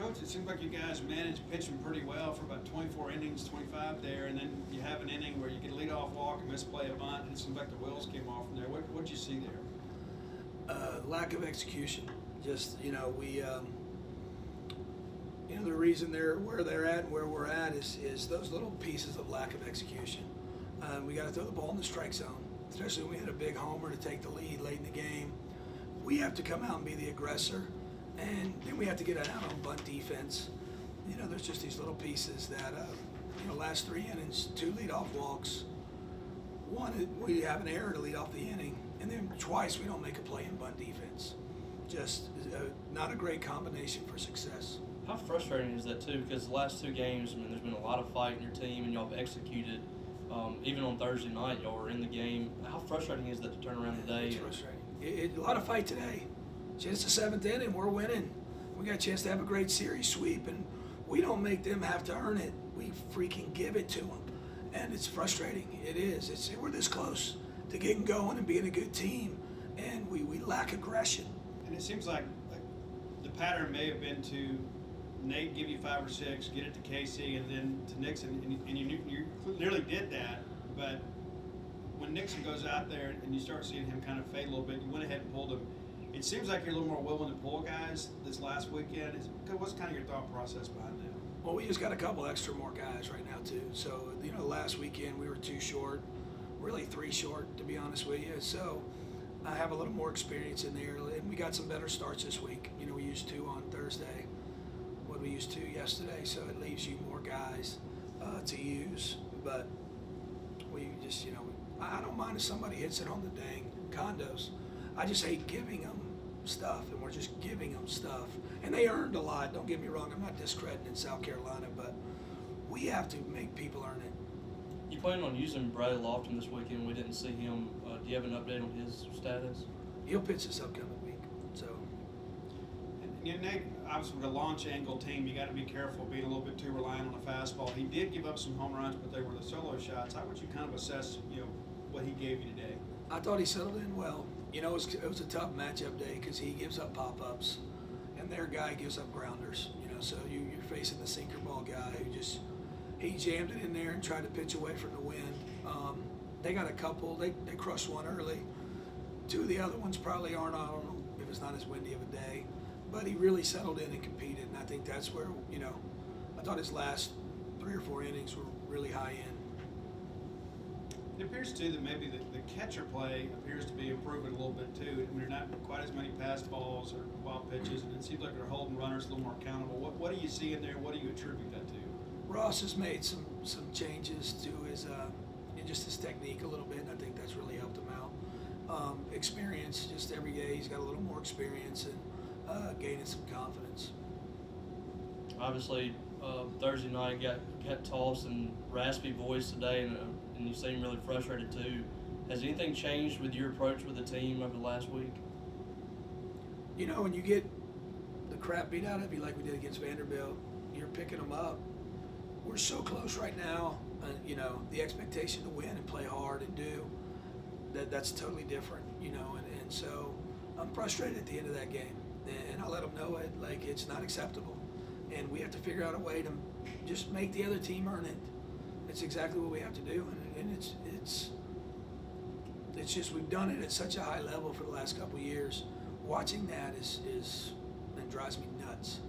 Coach, it seems like you guys managed pitching pretty well for about 24 innings, 25 there, and then you have an inning where you get a leadoff walk and misplay a bunt, and it seems like the wheels came off from there. What did you see there? Lack of execution. Just, we, the reason they're where they're at and where we're at is those little pieces of lack of execution. We got to throw the ball in the strike zone, especially when we hit a big homer to take the lead late in the game. We have to come out and be the aggressor, and then we have to get out on bunt defense. There's just these little pieces that, last 3 innings, 2 leadoff walks. One, we have an error to lead off the inning, and then twice we don't make a play in bunt defense. Just not a great combination for success. How frustrating is that too? Because the last 2 games, there's been a lot of fight in your team, and y'all have executed. Even on Thursday night, y'all were in the game. How frustrating is that to turn around today? It's frustrating. A lot of fight today. It's the 7th inning. We're winning. We got a chance to have a great series sweep, and we don't make them have to earn it. We freaking give it to them, and it's frustrating. It is. We're this close to getting going and being a good team, and we lack aggression. And it seems like the pattern may have been to Nate give you 5 or 6, get it to Casey, and then to Nixon, and you nearly did that. But when Nixon goes out there and you start seeing him kind of fade a little bit, you went ahead and pulled him. It seems like you're a little more willing to pull guys this last weekend. What's kind of your thought process behind that? Well, we just got a couple extra more guys right now too. So last weekend we were 2 short, really 3 short to be honest with you. So I have a little more experience in there, and we got some better starts this week. We used 2 on Thursday. We used 2 yesterday, so it leaves you more guys to use. But we just, I don't mind if somebody hits it on the dang condos. I just hate giving them stuff, and we're just giving them stuff. And they earned a lot, don't get me wrong, I'm not discrediting South Carolina, but we have to make people earn it. You plan on using Bradley Lofton this weekend? We didn't see him. Do you have an update on his status? He'll pitch this upcoming week, so. Nate, obviously with a launch angle team, you got to be careful being a little bit too reliant on the fastball. He did give up some home runs, but they were the solo shots. How would you kind of assess, what he gave you today? I thought he settled in well. It was a tough matchup day because he gives up pop-ups, and their guy gives up grounders. So you're facing the sinker ball guy who he jammed it in there and tried to pitch away from the wind. They got a couple. They crushed one early. 2 of the other ones probably aren't. I don't know if it's not as windy of a day. But he really settled in and competed, and I think that's where, I thought his last 3 or 4 innings were really high end. It appears, too, that maybe the catcher play appears to be improving a little bit, too. There are not quite as many pass balls or wild pitches, and it seems like they're holding runners a little more accountable. What do you see in there? What do you attribute that to? Ross has made some changes to his just his technique a little bit, and I think that's really helped him out. Experience, just every day he's got a little more experience and gaining some confidence. Obviously, Thursday night got tossed and raspy voice today, and you seem really frustrated too. Has anything changed with your approach with the team over the last week? When you get the crap beat out of you like we did against Vanderbilt, you're picking them up. We're so close right now. The expectation to win and play hard and do that's totally different. And so I'm frustrated at the end of that game, and I let them know it. Like, it's not acceptable, and we have to figure out a way to just make the other team earn it. It's exactly what we have to do, and it's just we've done it at such a high level for the last couple of years. Watching that it drives me nuts.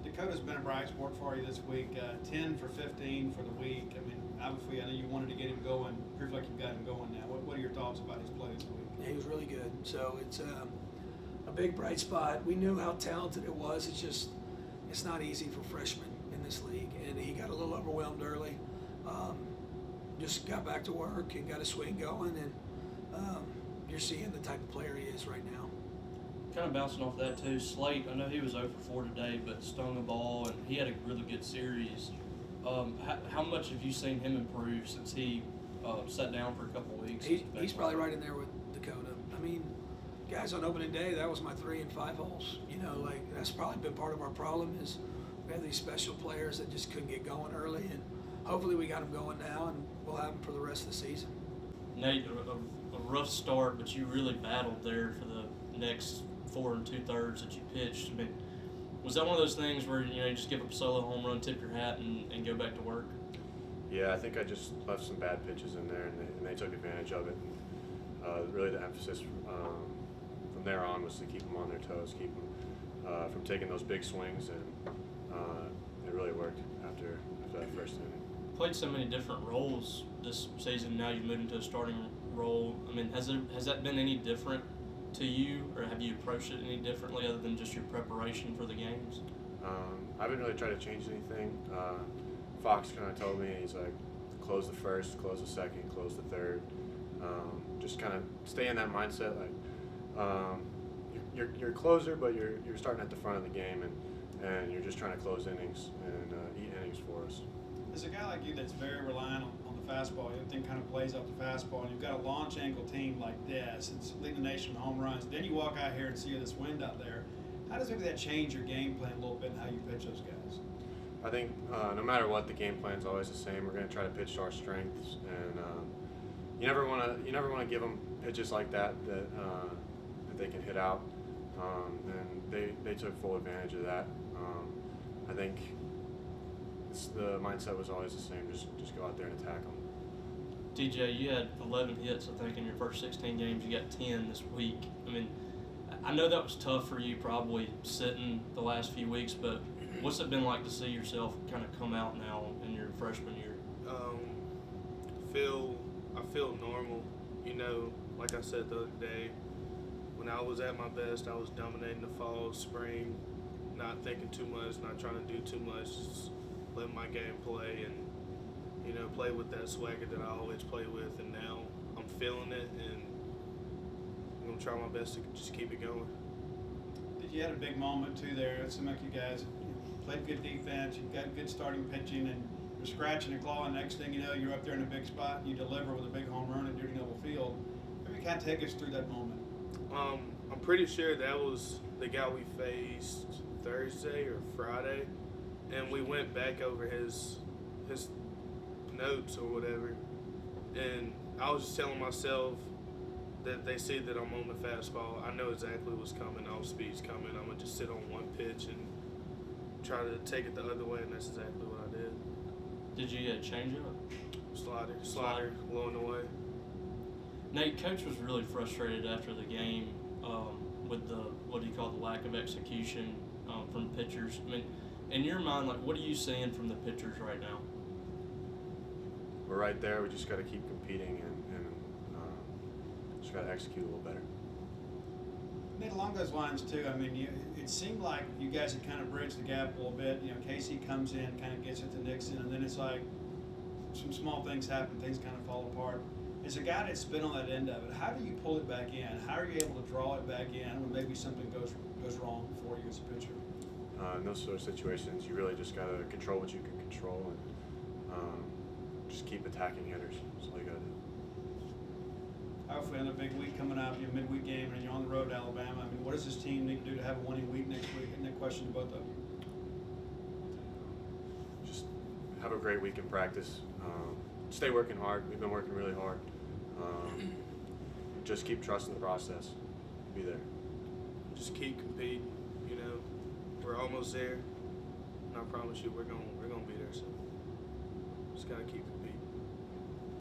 Dakota's been a bright sport for you this week. 10 for 15 for the week. Obviously, I know you wanted to get him going. Appears like you've got him going now. What are your thoughts about his play this week? Yeah, he was really good. So it's a big bright spot. We knew how talented it was. It's not easy for freshmen in this league, and he got a little overwhelmed early. Just got back to work and got a swing going, and you're seeing the type of player he is right now. Kind of bouncing off that too, Slate, I know he was 0 for 4 today, but stung a ball, and he had a really good series. How much have you seen him improve since he sat down for a couple of weeks? He's probably right in there with Dakota. Guys, on opening day, that was my 3 and 5 holes. That's probably been part of our problem is we have these special players that just couldn't get going early, and hopefully we got them going now, and we'll have them for the rest of the season. Nate, a rough start, but you really battled there for the next 4 2/3 that you pitched. Was that one of those things where you just give up a solo home run, tip your hat, and go back to work? Yeah, I think I just left some bad pitches in there, and they took advantage of it. Really, the emphasis from there on was to keep them on their toes, keep them from taking those big swings, and it really worked after that first inning. Played so many different roles this season. Now you've moved into a starting role. I mean, has that been any different to you, or have you approached it any differently other than just your preparation for the games? I haven't really tried to change anything. Fox kind of told me, he's like, close the first, close the second, close the third. Just kind of stay in that mindset. Like you're a closer, but you're starting at the front of the game, and you're just trying to close innings and eat innings for us. As a guy like you that's very reliant on the fastball, everything kind of plays off the fastball, and you've got a launch angle team like this, it's leading the nation in home runs. Then you walk out here and see this wind out there. How does maybe that change your game plan a little bit and how you pitch those guys? I think no matter what, the game plan's always the same. We're going to try to pitch to our strengths, and you never want to give them pitches like that they can hit out. And they took full advantage of that. I think the mindset was always the same. Just go out there and attack them. DJ, you had 11 hits, I think, in your first 16 games. You got 10 this week. I mean, I know that was tough for you, probably sitting the last few weeks, but what's it been like to see yourself kind of come out now in your freshman year? I feel normal. Like I said the other day, when I was at my best, I was dominating the fall, spring, not thinking too much, not trying to do too much, just letting my game play and, play with that swagger that I always play with. And now I'm feeling it, and I'm going to try my best to just keep it going. You had a big moment too there. It seemed like you guys played good defense. You got good starting pitching, and you're scratching and clawing. Next thing you know, you're up there in a big spot and you deliver with a big home run at Duty Noble Field. Maybe kind of take us through that moment. I'm pretty sure that was the guy we faced Thursday or Friday, and we went back over his notes or whatever, and I was just telling myself that they see that I'm on the fastball. I know exactly what's coming. Off speed's coming. I'm gonna just sit on one pitch and try to take it the other way, and that's exactly what I did. Did you change up? Slider, blowing away. Nate, Coach was really frustrated after the game with the lack of execution from pitchers. I mean, in your mind, like, what are you seeing from the pitchers right now? We're right there. We just got to keep competing and just got to execute a little better. Nate, along those lines too, I mean, it seemed like you guys had kind of bridged the gap a little bit. Casey comes in, kind of gets it to Nixon, and then it's like some small things happen, things kind of fall apart. As a guy that's been on that end of it, how do you pull it back in? How are you able to draw it back in when maybe something goes wrong for you as a pitcher? In those sort of situations, you really just got to control what you can control and just keep attacking hitters. That's all you got to do. Hopefully, another big week coming up, midweek game, and you're on the road to Alabama. I mean, what does this team need to do to have a winning week next week? And that question to both of you. Just have a great week in practice. Stay working hard. We've been working really hard. Just keep trusting the process. Be there. Just keep competing. We're almost there, and I promise you, we're gonna be there soon. Just gotta keep